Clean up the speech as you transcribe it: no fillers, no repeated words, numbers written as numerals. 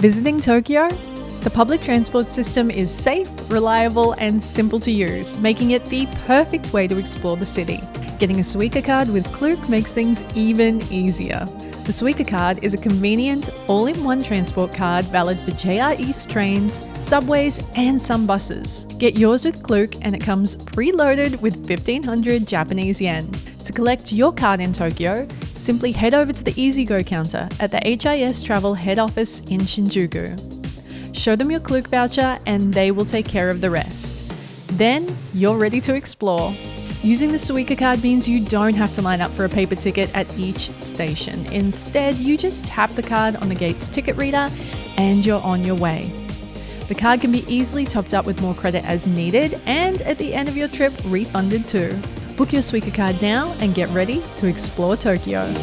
Visiting Tokyo? The public transport system is safe, reliable, and simple to use, making it the perfect way to explore the city. Getting a Suica Card with Klook makes things even easier. The Suica Card is a convenient, all-in-one transport card valid for JR East trains, subways, and some buses. Get yours with Klook and it comes preloaded with 1,500 Japanese yen. To collect your card in Tokyo, simply head over to the EasyGo counter at the HIS Travel head office in Shinjuku. Show them your Klook voucher and they will take care of the rest. Then you're ready to explore. Using the Suica Card means you don't have to line up for a paper ticket at each station. Instead, you just tap the card on the gate's ticket reader and you're on your way. The card can be easily topped up with more credit as needed and at the end of your trip, refunded too. Book your Suica Card now and get ready to explore Tokyo.